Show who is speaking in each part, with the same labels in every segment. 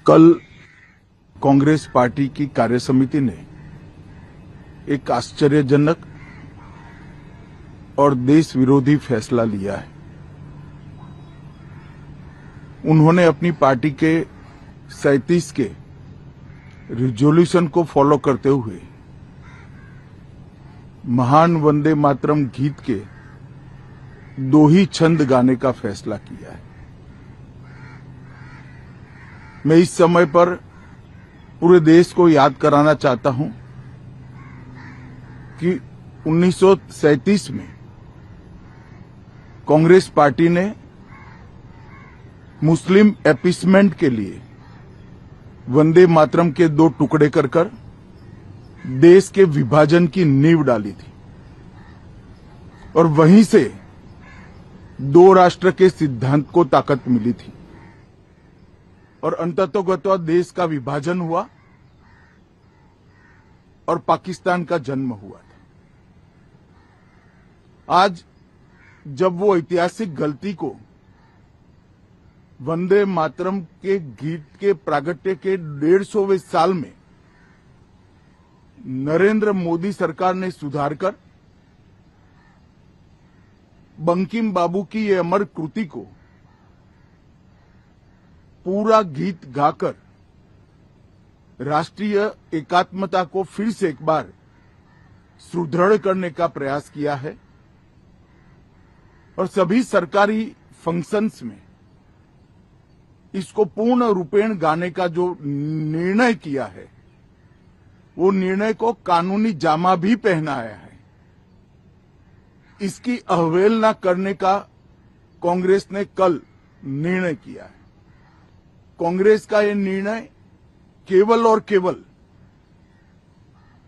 Speaker 1: कल कांग्रेस पार्टी की कार्यसमिति ने एक आश्चर्यजनक और देश विरोधी फैसला लिया है। उन्होंने अपनी पार्टी के 37 के रिजोल्यूशन को फॉलो करते हुए महान वंदे मातरम गीत के 2 ही छंद गाने का फैसला किया है। मैं इस समय पर पूरे देश को याद कराना चाहता हूं कि 1937 में कांग्रेस पार्टी ने मुस्लिम अपीसमेंट के लिए वंदे मातरम के 2 टुकड़े कर देश के विभाजन की नींव डाली थी और वहीं से 2 राष्ट्र के सिद्धांत को ताकत मिली थी और अंततोगत्वा देश का विभाजन हुआ और पाकिस्तान का जन्म हुआ था। आज जब वो ऐतिहासिक गलती को वंदे मातरम के गीत के प्रागट्य के 150वें साल में नरेंद्र मोदी सरकार ने सुधारकर बंकिम बाबू की ये अमर कृति को पूरा गीत गाकर राष्ट्रीय एकात्मता को फिर से एक बार सुदृढ़ करने का प्रयास किया है और सभी सरकारी फंक्शंस में इसको पूर्ण रूपेण गाने का जो निर्णय किया है वो निर्णय को कानूनी जामा भी पहनाया है। इसकी अवहेलना करने का कांग्रेस ने कल निर्णय किया है। कांग्रेस का ये निर्णय केवल और केवल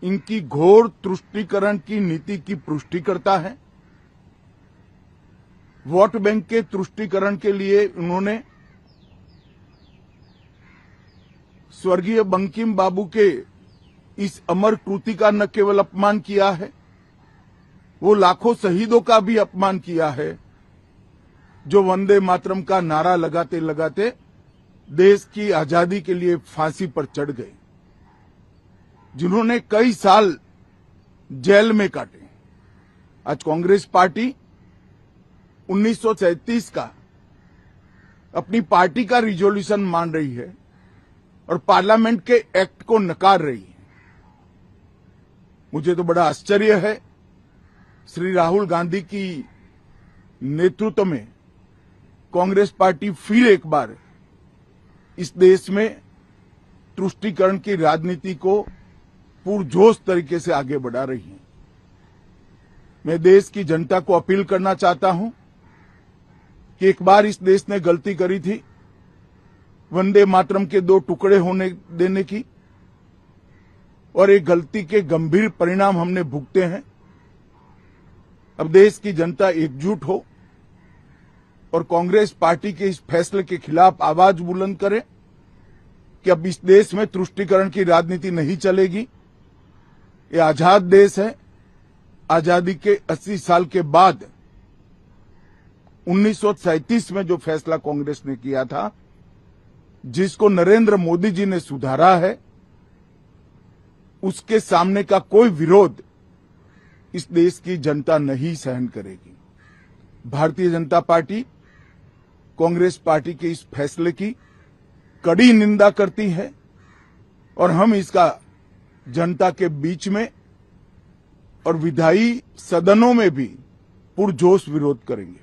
Speaker 1: इनकी घोर तुष्टीकरण की नीति की पुष्टि करता है। वोट बैंक के तुष्टीकरण के लिए उन्होंने स्वर्गीय बंकिम बाबू के इस अमर कृति का न केवल अपमान किया है, वो लाखों शहीदों का भी अपमान किया है जो वंदे मातरम का नारा लगाते लगाते देश की आजादी के लिए फांसी पर चढ़ गए, जिन्होंने कई साल जेल में काटे। आज कांग्रेस पार्टी 1937 का अपनी पार्टी का रिजोल्यूशन मान रही है और पार्लियामेंट के एक्ट को नकार रही है। मुझे तो बड़ा आश्चर्य है, श्री राहुल गांधी की नेतृत्व में कांग्रेस पार्टी फिर एक बार इस देश में तुष्टीकरण की राजनीति को पुरजोश तरीके से आगे बढ़ा रही है। मैं देश की जनता को अपील करना चाहता हूं कि एक बार इस देश ने गलती करी थी वंदे मातरम के 2 टुकड़े होने देने की और एक गलती के गंभीर परिणाम हमने भुगते हैं। अब देश की जनता एकजुट हो और कांग्रेस पार्टी के इस फैसले के खिलाफ आवाज बुलंद करे कि अब इस देश में तुष्टीकरण की राजनीति नहीं चलेगी। ये आजाद देश है। आजादी के 80 साल के बाद 1937 में जो फैसला कांग्रेस ने किया था, जिसको नरेंद्र मोदी जी ने सुधारा है, उसके सामने का कोई विरोध इस देश की जनता नहीं सहन करेगी। भारतीय जनता पार्टी कांग्रेस पार्टी के इस फैसले की कड़ी निंदा करती है और हम इसका जनता के बीच में और विधायी सदनों में भी पुरजोश विरोध करेंगे।